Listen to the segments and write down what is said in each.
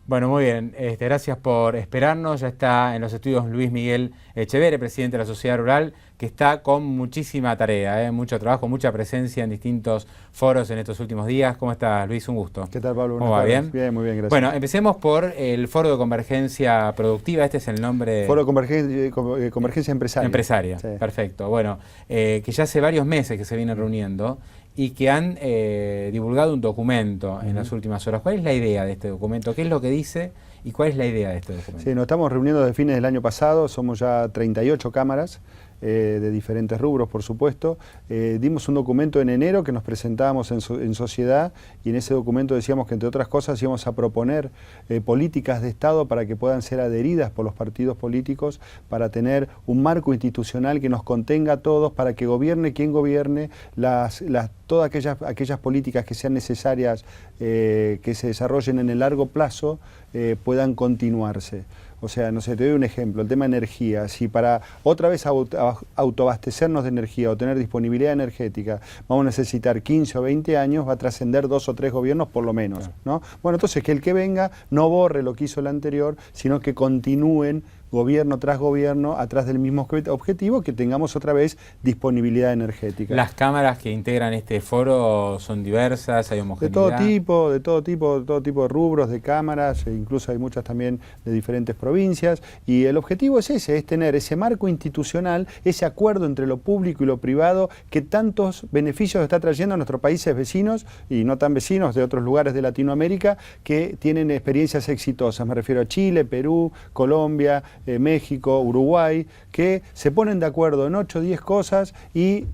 Bueno, muy bien. Gracias por esperarnos. Ya está en los estudios Luis Miguel Echeverre, presidente de la Sociedad Rural, que está con muchísima tarea, mucho trabajo, mucha presencia en distintos foros en estos últimos días. ¿Cómo estás, Luis? Un gusto. ¿Qué tal, Pablo? ¿Cómo va? ¿Bien? Bien, muy bien, gracias. Bueno, empecemos por el Foro de Convergencia Productiva. Este es el nombre... Foro de Convergencia Empresaria. Empresaria, sí. Perfecto. Bueno, que ya hace varios meses que se vienen reuniendo y que han divulgado un documento en las últimas horas. ¿Cuál es la idea de este documento? ¿Qué es lo que dice y cuál es la idea de este documento? Sí, nos estamos reuniendo desde fines del año pasado, somos ya 38 cámaras de diferentes rubros, por supuesto. Dimos un documento en enero que nos presentábamos en sociedad, y en ese documento decíamos que, entre otras cosas, íbamos a proponer políticas de Estado para que puedan ser adheridas por los partidos políticos, para tener un marco institucional que nos contenga a todos, para que gobierne quien gobierne, todas aquellas políticas que sean necesarias que se desarrollen en el largo plazo puedan continuarse. O sea, no sé, te doy un ejemplo, el tema energía. Si para otra vez autoabastecernos de energía o tener disponibilidad energética vamos a necesitar 15 o 20 años, va a trascender 2 o 3 gobiernos por lo menos, ¿no? Bueno, entonces que el que venga no borre lo que hizo el anterior, sino que continúen gobierno tras gobierno atrás del mismo objetivo, que tengamos otra vez disponibilidad energética. ¿Las cámaras que integran este foro son diversas? ¿Hay homogeneidad? De todo tipo de rubros, de cámaras, incluso hay muchas también de diferentes provincias, y el objetivo es ese, es tener ese marco institucional, ese acuerdo entre lo público y lo privado que tantos beneficios está trayendo a nuestros países vecinos, y no tan vecinos, de otros lugares de Latinoamérica, que tienen experiencias exitosas. Me refiero a Chile, Perú, Colombia, México, Uruguay, que se ponen de acuerdo en 8 o 10 cosas y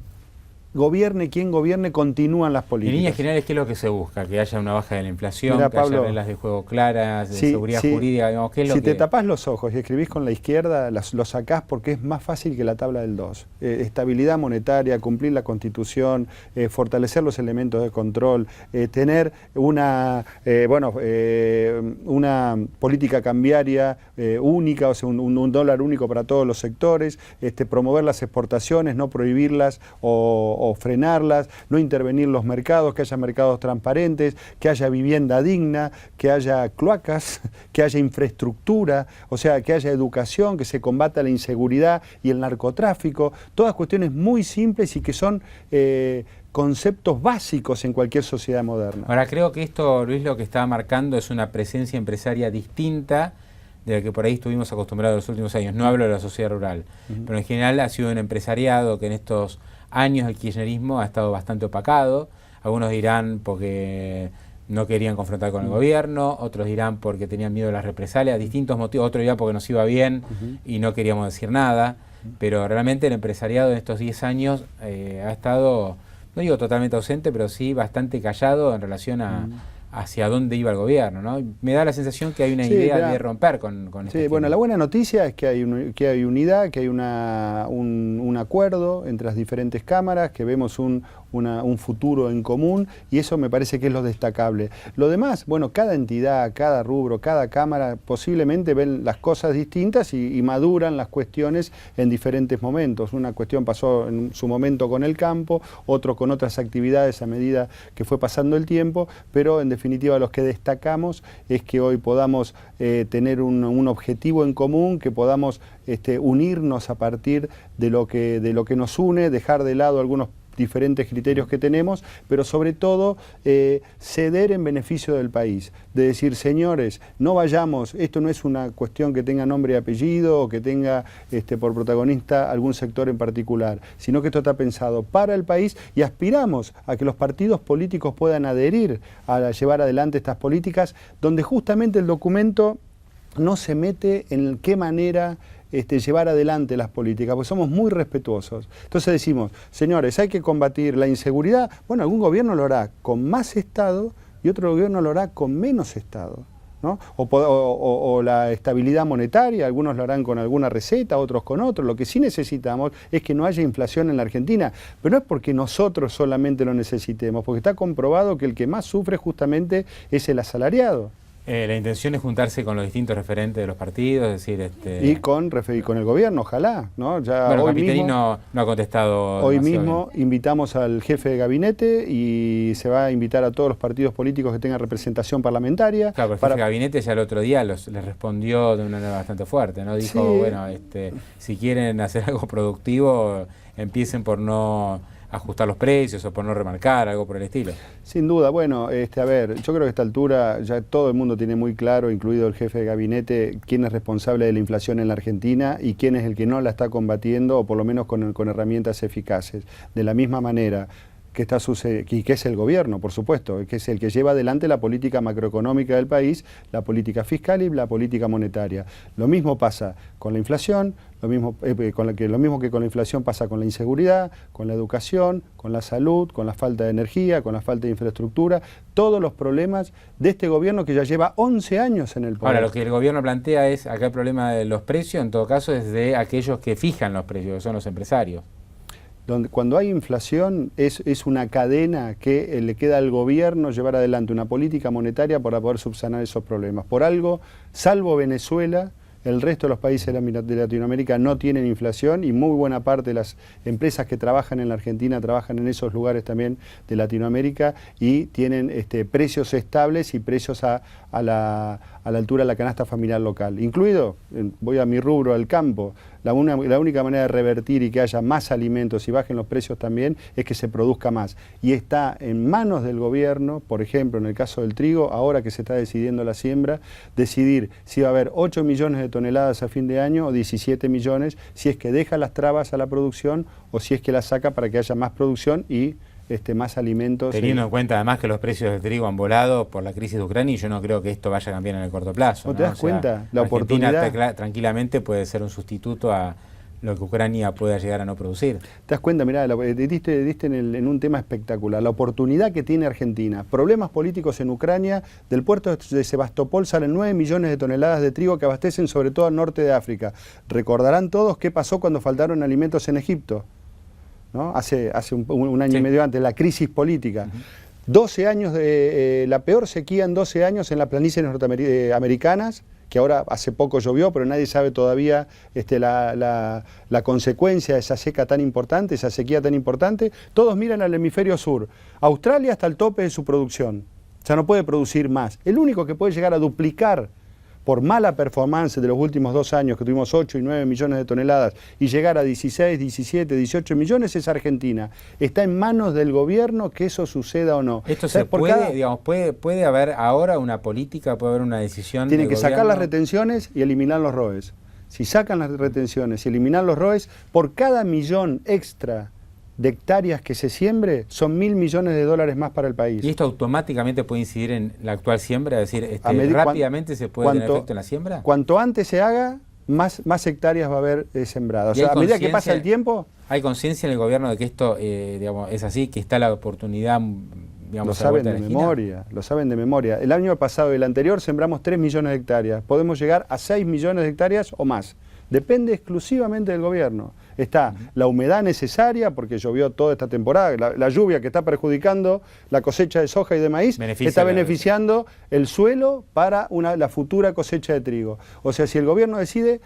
gobierne quien gobierne, continúan las políticas. En líneas generales, ¿qué es lo que se busca? Que haya una baja de la inflación, Mira, que Pablo, haya reglas de juego claras, de seguridad jurídica, digamos, ¿qué es lo si que...? te tapás los ojos y escribís con la izquierda, lo sacás porque es más fácil que la tabla del 2. Estabilidad monetaria, cumplir la Constitución, fortalecer los elementos de control, tener una política cambiaria única, o sea, un dólar único para todos los sectores, promover las exportaciones, no prohibirlas o frenarlas, no intervenir los mercados, que haya mercados transparentes, que haya vivienda digna, que haya cloacas, que haya infraestructura, o sea, que haya educación, que se combata la inseguridad y el narcotráfico, todas cuestiones muy simples y que son conceptos básicos en cualquier sociedad moderna. Ahora, creo que esto, Luis, lo que está marcando es una presencia empresaria distinta de la que por ahí estuvimos acostumbrados en los últimos años. No hablo de la sociedad rural, pero en general ha sido un empresariado que en estos años el kirchnerismo ha estado bastante opacado. Algunos dirán porque no querían confrontar con el gobierno, otros dirán porque tenían miedo de las represalias, distintos motivos, otros dirán porque nos iba bien y no queríamos decir nada, pero realmente el empresariado en estos 10 años ha estado, no digo totalmente ausente, pero sí bastante callado en relación a hacia dónde iba el gobierno, ¿no? Me da la sensación que hay una idea de romper con este Sí, bueno, la buena noticia es que hay unidad, que hay un acuerdo entre las diferentes cámaras, que vemos un futuro en común, y eso me parece que es lo destacable. Lo demás, bueno, cada entidad, cada rubro, cada cámara posiblemente ven las cosas distintas y maduran las cuestiones en diferentes momentos. Una cuestión pasó en su momento con el campo, otro con otras actividades a medida que fue pasando el tiempo, pero en definitiva los que destacamos es que hoy podamos tener un objetivo en común, que podamos unirnos a partir de lo que nos une, dejar de lado algunos diferentes criterios que tenemos, pero sobre todo ceder en beneficio del país, de decir, señores, no vayamos, esto no es una cuestión que tenga nombre y apellido o que tenga por protagonista algún sector en particular, sino que esto está pensado para el país, y aspiramos a que los partidos políticos puedan adherir a llevar adelante estas políticas, donde justamente el documento no se mete en qué manera llevar adelante las políticas, porque somos muy respetuosos. Entonces decimos, señores, hay que combatir la inseguridad. Bueno, algún gobierno lo hará con más Estado y otro gobierno lo hará con menos Estado, ¿no? O la estabilidad monetaria, algunos lo harán con alguna receta, otros con otro. Lo que sí necesitamos es que no haya inflación en la Argentina, pero no es porque nosotros solamente lo necesitemos, porque está comprobado que el que más sufre justamente es el asalariado. La intención es juntarse con los distintos referentes de los partidos, es decir... Y con el gobierno, ojalá, ¿no? Ya bueno, hoy Capitelli mismo, no ha contestado. Hoy mismo invitamos al jefe de gabinete y se va a invitar a todos los partidos políticos que tengan representación parlamentaria. Claro, pero el jefe de gabinete ya el otro día les respondió de una manera bastante fuerte, ¿no? Dijo, sí, bueno, si quieren hacer algo productivo, empiecen por no ajustar los precios o por no remarcar, algo por el estilo. Sin duda, bueno, a ver, yo creo que a esta altura ya todo el mundo tiene muy claro, incluido el jefe de gabinete, quién es responsable de la inflación en la Argentina y quién es el que no la está combatiendo, o por lo menos con herramientas eficaces. De la misma manera que está y que es el gobierno, por supuesto, que es el que lleva adelante la política macroeconómica del país, la política fiscal y la política monetaria. Lo mismo pasa con la inflación, lo mismo que con la inflación pasa con la inseguridad, con la educación, con la salud, con la falta de energía, con la falta de infraestructura, todos los problemas de este gobierno que ya lleva 11 años en el poder. Ahora, lo que el gobierno plantea es, acá el problema de los precios, en todo caso, es de aquellos que fijan los precios, que son los empresarios. Cuando hay inflación es una cadena que le queda al gobierno llevar adelante una política monetaria para poder subsanar esos problemas. Por algo, salvo Venezuela, el resto de los países de Latinoamérica no tienen inflación y muy buena parte de las empresas que trabajan en la Argentina trabajan en esos lugares también de Latinoamérica y tienen precios estables y precios a la altura de la canasta familiar local. Incluido, voy a mi rubro, al campo, la única manera de revertir y que haya más alimentos y bajen los precios también es que se produzca más. Y está en manos del gobierno, por ejemplo, en el caso del trigo, ahora que se está decidiendo la siembra, decidir si va a haber 8 millones de toneladas a fin de año o 17 millones, si es que deja las trabas a la producción o si es que las saca para que haya más producción y más alimentos. Teniendo en cuenta además que los precios del trigo han volado por la crisis de Ucrania y yo no creo que esto vaya a cambiar en el corto plazo. ¿No te das cuenta? La Argentina oportunidad tranquilamente puede ser un sustituto a lo que Ucrania pueda llegar a no producir. ¿Te das cuenta? Mirá, diste en un tema espectacular. La oportunidad que tiene Argentina. Problemas políticos en Ucrania. Del puerto de Sebastopol salen 9 millones de toneladas de trigo que abastecen sobre todo al norte de África. Recordarán todos qué pasó cuando faltaron alimentos en Egipto, ¿no? Hace un año y medio antes, la crisis política. 12 años la peor sequía en 12 años en las planicies norteamericanas, que ahora hace poco llovió, pero nadie sabe todavía la consecuencia de esa seca tan importante, esa sequía tan importante. Todos miran al hemisferio sur. Australia hasta el tope de su producción. O sea, no puede producir más. El único que puede llegar a duplicar por mala performance de los últimos 2 años, que tuvimos 8 y 9 millones de toneladas, y llegar a 16, 17, 18 millones, es Argentina. Está en manos del gobierno que eso suceda o no. Esto se puede, digamos, puede haber ahora una política, puede haber una decisión. Tienen que sacar las retenciones y eliminar los ROEs. Si sacan las retenciones y eliminan los ROEs, por cada millón extra de hectáreas que se siembre, son 1.000 millones de dólares más para el país. ¿Y esto automáticamente puede incidir en la actual siembra? Es decir, ¿rápidamente se puede tener efecto en la siembra? Cuanto antes se haga, más hectáreas va a haber sembradas. O sea, a medida que pasa el tiempo... ¿Hay conciencia en el gobierno de que esto digamos, es así, que está la oportunidad, digamos, lo saben de memoria, lo saben de memoria. El año pasado y el anterior sembramos 3 millones de hectáreas. Podemos llegar a 6 millones de hectáreas o más. Depende exclusivamente del gobierno. Está la humedad necesaria, porque llovió toda esta temporada, la lluvia que está perjudicando la cosecha de soja y de maíz, está beneficiando el suelo para la futura cosecha de trigo. O sea, si el gobierno decide,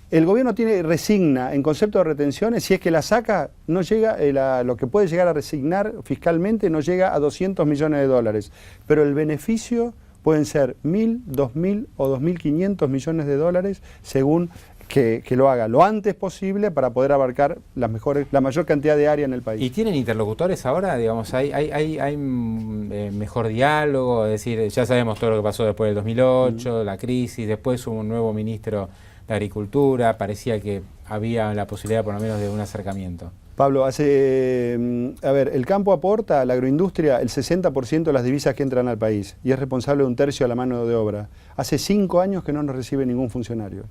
el gobierno resigna en concepto de retenciones, si es que la saca, no llega, lo que puede llegar a resignar fiscalmente no llega a 200 millones de dólares. Pero el beneficio pueden ser 1.000, 2.000 o 2.500 millones de dólares según que lo haga lo antes posible para poder abarcar la mayor cantidad de área en el país. ¿Y tienen interlocutores ahora? Digamos, ¿hay mejor diálogo? Es decir, ya sabemos todo lo que pasó después del 2008, la crisis, después hubo un nuevo ministro de Agricultura, parecía que había la posibilidad por lo menos de un acercamiento. Pablo, el campo aporta a la agroindustria el 60% de las divisas que entran al país y es responsable de 1/3 de la mano de obra. Hace 5 años que no nos recibe ningún funcionario.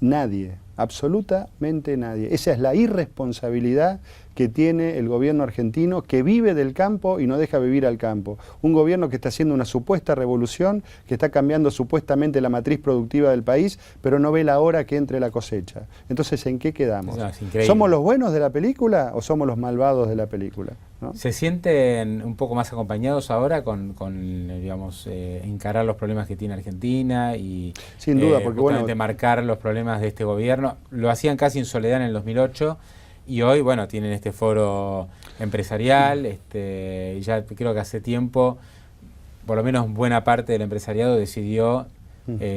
Nadie. absolutamente nadie. Esa es la irresponsabilidad que tiene el gobierno argentino, que vive del campo y no deja vivir al campo. Un gobierno que está haciendo una supuesta revolución, que está cambiando supuestamente la matriz productiva del país, pero no ve la hora que entre la cosecha. Entonces, ¿en qué quedamos? No, ¿somos los buenos de la película o somos los malvados de la película? ¿No? ¿Se sienten un poco más acompañados ahora con digamos, encarar los problemas que tiene Argentina y sin duda, porque bueno, marcar los problemas de este gobierno? Lo hacían casi en soledad en el 2008 y hoy, bueno, tienen este foro empresarial, y ya creo que hace tiempo, por lo menos buena parte del empresariado decidió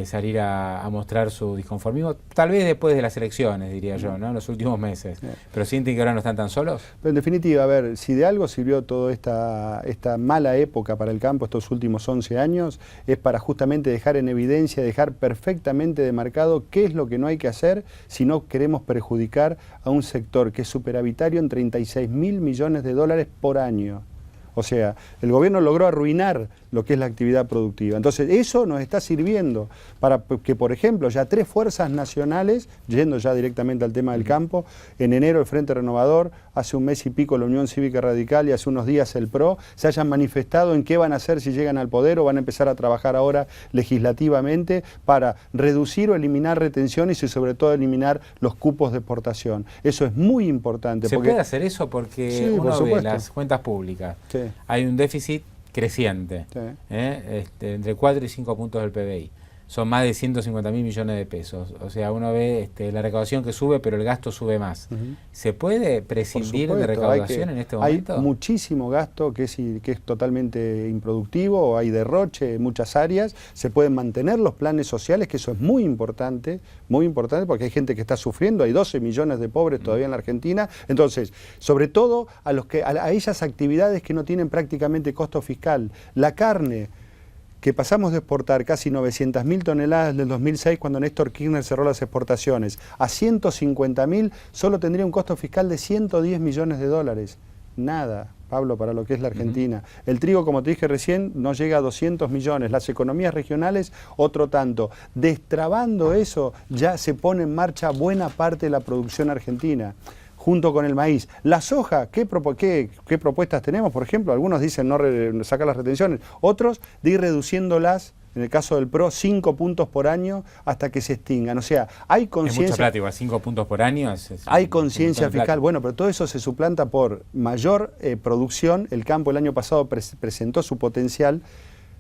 salir a mostrar su disconformismo, tal vez después de las elecciones, diría yo, ¿no? En los últimos meses. ¿Pero sienten que ahora no están tan solos? Pero en definitiva, a ver, si de algo sirvió toda esta mala época para el campo, estos últimos 11 años, es para justamente dejar en evidencia, dejar perfectamente demarcado qué es lo que no hay que hacer si no queremos perjudicar a un sector que es superavitario en 36.000 millones de dólares por año. O sea, el gobierno logró arruinar lo que es la actividad productiva. Entonces, eso nos está sirviendo para que, por ejemplo, ya 3 fuerzas nacionales, yendo ya directamente al tema del campo, en enero el Frente Renovador, hace un mes y pico la Unión Cívica Radical y hace unos días el PRO, se hayan manifestado en qué van a hacer si llegan al poder o van a empezar a trabajar ahora legislativamente para reducir o eliminar retenciones y sobre todo eliminar los cupos de exportación. Eso es muy importante. ¿Se puede hacer eso? Porque sí, uno ve las cuentas públicas. Sí. Hay un déficit creciente, sí. Entre 4 y 5 puntos del PBI. Son más de 150.000 millones de pesos. O sea, uno ve la recaudación que sube, pero el gasto sube más. ¿Se puede prescindir de recaudación en este momento? Hay muchísimo gasto que es totalmente improductivo, hay derroche en muchas áreas. Se pueden mantener los planes sociales, que eso es muy importante porque hay gente que está sufriendo, hay 12 millones de pobres todavía en la Argentina. Entonces, sobre todo a esas actividades que no tienen prácticamente costo fiscal. La carne, que pasamos de exportar casi 900.000 toneladas en el 2006 cuando Néstor Kirchner cerró las exportaciones, a 150.000, solo tendría un costo fiscal de 110 millones de dólares. Nada, Pablo, para lo que es la Argentina. El trigo, como te dije recién, no llega a 200 millones. Las economías regionales, otro tanto. Destrabando eso, ya se pone en marcha buena parte de la producción argentina, junto con el maíz. La soja, ¿qué propuestas tenemos? Por ejemplo, algunos dicen no sacar las retenciones, otros de ir reduciéndolas, en el caso del PRO, 5 puntos por año hasta que se extingan. O sea, hay conciencia... Es mucha plata, igual 5 puntos por año. Hay conciencia fiscal, bueno, pero todo eso se suplanta por mayor producción. El campo el año pasado presentó su potencial.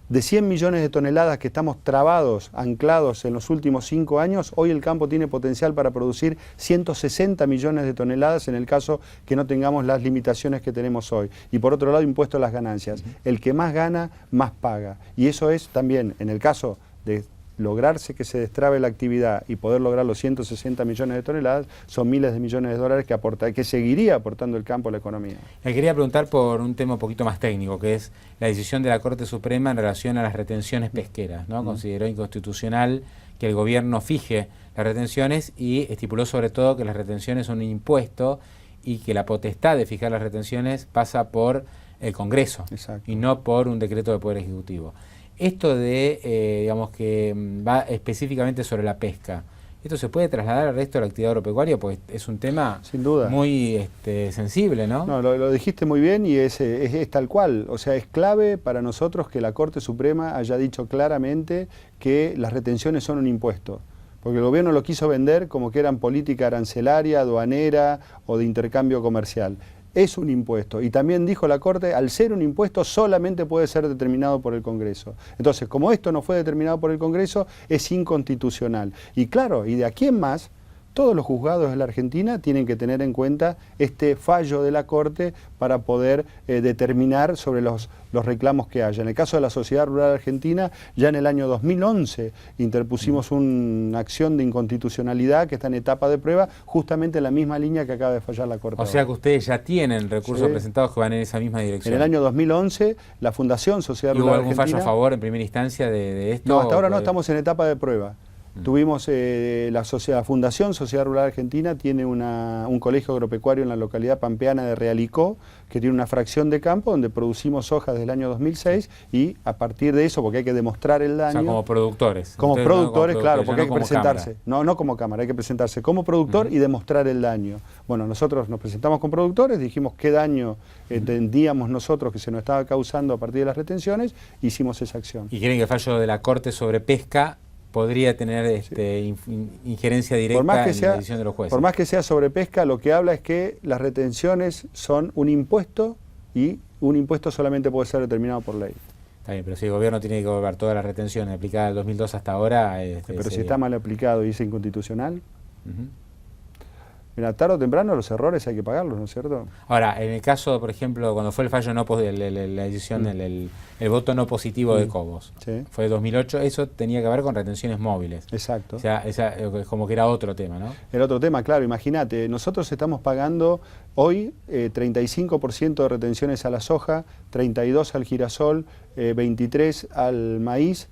De 100 millones de toneladas que estamos trabados, anclados en los últimos 5 años, hoy el campo tiene potencial para producir 160 millones de toneladas en el caso que no tengamos las limitaciones que tenemos hoy. Y por otro lado, impuesto a las ganancias. El que más gana, más paga. Y eso es también, en el caso de lograrse que se destrabe la actividad y poder lograr los 160 millones de toneladas, son miles de millones de dólares que seguiría aportando el campo a la economía. Le quería preguntar por un tema un poquito más técnico, que es la decisión de la Corte Suprema en relación a las retenciones pesqueras, ¿no? Consideró inconstitucional que el gobierno fije las retenciones y estipuló sobre todo que las retenciones son un impuesto y que la potestad de fijar las retenciones pasa por el Congreso. Exacto. Y no por un decreto del Poder Ejecutivo. Esto de, digamos, que va específicamente sobre la pesca, ¿esto se puede trasladar al resto de la actividad agropecuaria? Pues es un tema sin duda muy sensible, ¿no? No, lo dijiste muy bien y es tal cual. O sea, es clave para nosotros que la Corte Suprema haya dicho claramente que las retenciones son un impuesto. Porque el gobierno lo quiso vender como que eran política arancelaria, aduanera o de intercambio comercial. Es un impuesto. Y también dijo la Corte, al ser un impuesto solamente puede ser determinado por el Congreso. Entonces, como esto no fue determinado por el Congreso, es inconstitucional. Y claro, y de aquí en más, todos los juzgados de la Argentina tienen que tener en cuenta este fallo de la Corte para poder determinar sobre los reclamos que haya. En el caso de la Sociedad Rural Argentina, ya en el año 2011 interpusimos una acción de inconstitucionalidad que está en etapa de prueba, justamente en la misma línea que acaba de fallar la Corte. O sea que ustedes ya tienen recursos presentados que van en esa misma dirección. En el año 2011, la Fundación Sociedad Rural Argentina... ¿Hubo algún fallo a favor en primera instancia de esto? No, hasta ahora no, estamos en etapa de prueba. Tuvimos la Fundación Sociedad Rural Argentina tiene un colegio agropecuario en la localidad pampeana de Realicó, que tiene una fracción de campo donde producimos soja desde el año 2006 y a partir de eso, porque hay que demostrar el daño... O sea, como productores. Como productores, claro, porque hay que presentarse. Cámara. No como cámara, hay que presentarse como productor y demostrar el daño. Bueno, nosotros nos presentamos con productores, dijimos qué daño entendíamos nosotros que se nos estaba causando a partir de las retenciones, hicimos esa acción. ¿Y quieren que el fallo de la Corte sobre pesca podría tener injerencia directa en la decisión de los jueces? Por más que sea sobre pesca, lo que habla es que las retenciones son un impuesto y un impuesto solamente puede ser determinado por ley. Está bien, pero si el gobierno tiene que cobrar todas las retenciones aplicadas del 2002 hasta ahora... pero si está mal aplicado y es inconstitucional... Mira, tarde o temprano los errores hay que pagarlos, ¿no es cierto? Ahora, en el caso, por ejemplo, cuando fue el fallo no la decisión, el voto no positivo de Cobos, fue 2008, eso tenía que ver con retenciones móviles. Exacto. O sea, como que era otro tema, ¿no? Era otro tema, claro, imagínate, nosotros estamos pagando hoy 35% de retenciones a la soja, 32% al girasol, 23% al maíz,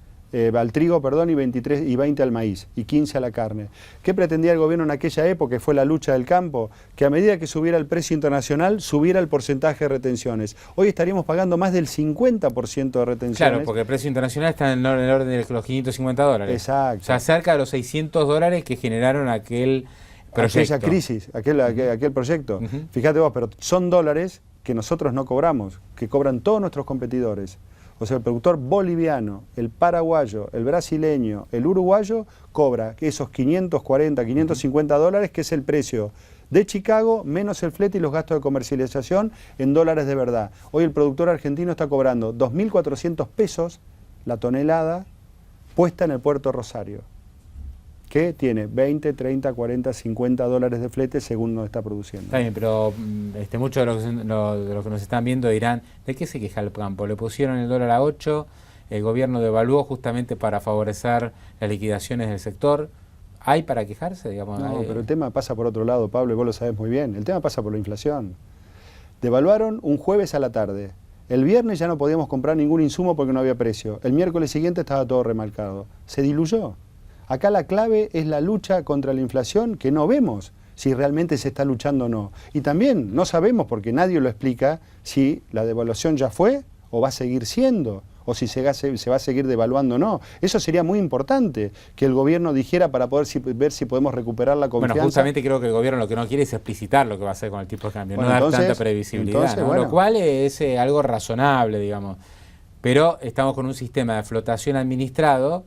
al trigo, perdón, y 20 al maíz, y 15 a la carne. ¿Qué pretendía el gobierno en aquella época, que fue la lucha del campo? Que a medida que subiera el precio internacional, subiera el porcentaje de retenciones. Hoy estaríamos pagando más del 50% de retenciones. Claro, porque el precio internacional está en el orden de los $550. Exacto. O sea, cerca de los $600 que generaron aquel proyecto. Aquella crisis, aquel proyecto. Fíjate vos, pero son dólares que nosotros no cobramos, que cobran todos nuestros competidores. O sea, el productor boliviano, el paraguayo, el brasileño, el uruguayo cobra esos $540, $550, que es el precio de Chicago, menos el flete y los gastos de comercialización en dólares de verdad. Hoy el productor argentino está cobrando 2.400 pesos la tonelada puesta en el puerto Rosario, que tiene 20, 30, 40, $50 de flete según nos está produciendo. Está bien, pero muchos de los que nos están viendo dirán, ¿de qué se queja el campo? Le pusieron el dólar a 8, el gobierno devaluó justamente para favorecer las liquidaciones del sector. ¿Hay para quejarse? Digamos? No, pero el tema pasa por otro lado, Pablo, y vos lo sabés muy bien. El tema pasa por la inflación. Devaluaron un jueves a la tarde. El viernes ya no podíamos comprar ningún insumo porque no había precio. El miércoles siguiente estaba todo remarcado. Se diluyó. Acá la clave es la lucha contra la inflación, que no vemos si realmente se está luchando o no. Y también no sabemos, porque nadie lo explica, si la devaluación ya fue o va a seguir siendo, o si se va a seguir devaluando o no. Eso sería muy importante, que el gobierno dijera para poder ver si podemos recuperar la confianza. Bueno, justamente creo que el gobierno lo que no quiere es explicitar lo que va a hacer con el tipo de cambio, bueno, no dar tanta previsibilidad, ¿no? Bueno, lo cual es algo razonable, digamos. Pero estamos con un sistema de flotación administrado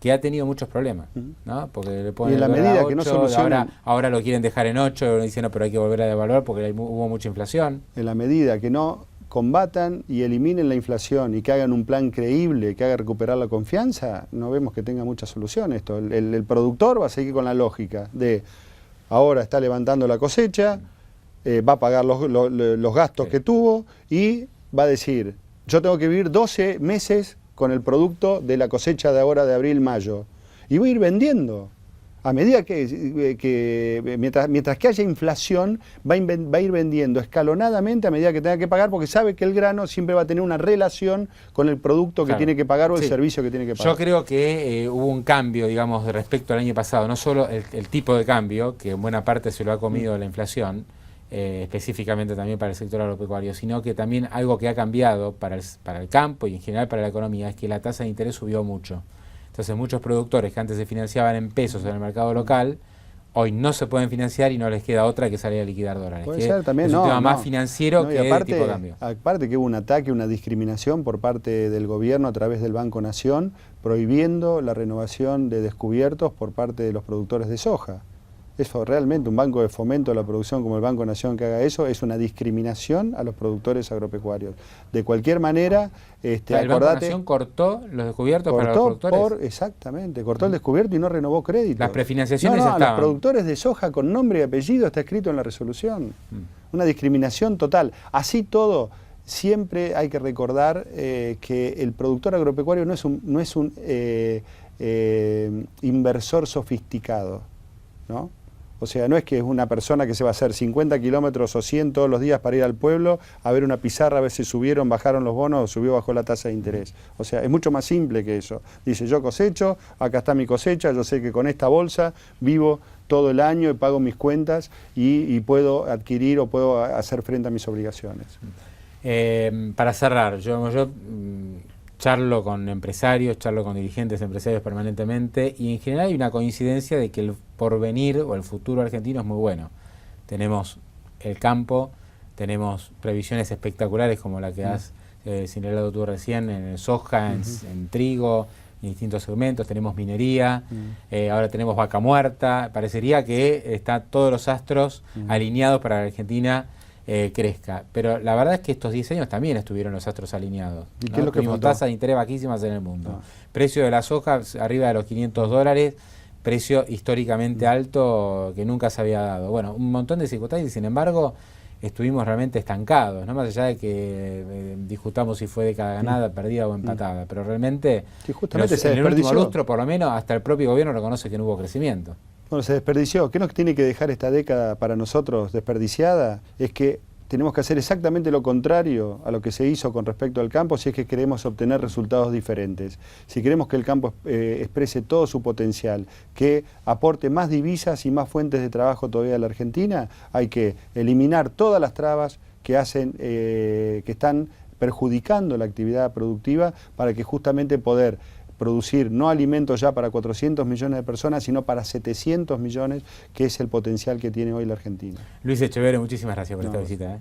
que ha tenido muchos problemas, ¿no? Porque le ponen y en la medida 8, que no solucionan, ahora lo quieren dejar en 8, dicen, no, pero hay que volver a devaluar porque hubo mucha inflación. En la medida que no combatan y eliminen la inflación y que hagan un plan creíble que haga recuperar la confianza, no vemos que tenga mucha solución esto. El productor va a seguir con la lógica de ahora está levantando la cosecha, va a pagar los gastos que tuvo y va a decir, yo tengo que vivir 12 meses con el producto de la cosecha de ahora de abril, mayo. Y voy a ir vendiendo. A medida mientras que haya inflación, va a ir vendiendo escalonadamente a medida que tenga que pagar, porque sabe que el grano siempre va a tener una relación con el producto que tiene que pagar o el servicio que tiene que pagar. Yo creo que hubo un cambio, digamos, respecto al año pasado. No solo el tipo de cambio, que en buena parte se lo ha comido la inflación, específicamente también para el sector agropecuario, sino que también algo que ha cambiado para el campo y en general para la economía es que la tasa de interés subió mucho. Entonces muchos productores que antes se financiaban en pesos en el mercado local, hoy no se pueden financiar y no les queda otra que salir a liquidar dólares. Puede ser también, es un tema más financiero que aparte, de tipo de cambio. Aparte que hubo un ataque, una discriminación por parte del gobierno a través del Banco Nación, prohibiendo la renovación de descubiertos por parte de los productores de soja. Eso realmente, un banco de fomento de la producción como el Banco Nación que haga eso, es una discriminación a los productores agropecuarios. De cualquier manera, ¿El Banco Nación cortó los descubiertos para los productores? Exactamente, cortó el descubierto y no renovó crédito. Las prefinanciaciones estaban. Los productores de soja con nombre y apellido está escrito en la resolución. Una discriminación total. Así todo, siempre hay que recordar que el productor agropecuario no es un inversor sofisticado, ¿no? O sea, no es que es una persona que se va a hacer 50 kilómetros o 100 todos los días para ir al pueblo a ver una pizarra, a ver si subieron, bajaron los bonos o subió, bajó la tasa de interés. O sea, es mucho más simple que eso. Dice, yo cosecho, acá está mi cosecha, yo sé que con esta bolsa vivo todo el año y pago mis cuentas y puedo adquirir o puedo hacer frente a mis obligaciones. Para cerrar, yo charlo con empresarios, charlo con dirigentes empresarios permanentemente y en general hay una coincidencia de que el porvenir o el futuro argentino es muy bueno. Tenemos el campo, tenemos previsiones espectaculares como la que has señalado tú recién en soja, en trigo, en distintos segmentos, tenemos minería, ahora tenemos vaca muerta, parecería que están todos los astros alineados para que la Argentina crezca, pero la verdad es que estos 10 años también estuvieron los astros alineados. ¿Y qué es lo que tuvimos tasas de interés bajísimas en el mundo. Precio de la soja arriba de los $500, precio históricamente alto que nunca se había dado. Bueno, un montón de circunstancias y sin embargo estuvimos realmente estancados, no más allá de que discutamos si fue década ganada, perdida o empatada, pero realmente justamente en el último lustro por lo menos hasta el propio gobierno reconoce que no hubo crecimiento. Bueno, se desperdició. ¿Qué nos tiene que dejar esta década para nosotros desperdiciada? Es que tenemos que hacer exactamente lo contrario a lo que se hizo con respecto al campo si es que queremos obtener resultados diferentes. Si queremos que el campo exprese todo su potencial, que aporte más divisas y más fuentes de trabajo todavía a la Argentina, hay que eliminar todas las trabas que están perjudicando la actividad productiva para que justamente poder producir no alimentos ya para 400 millones de personas, sino para 700 millones, que es el potencial que tiene hoy la Argentina. Luis Echeverre, muchísimas gracias por esta visita.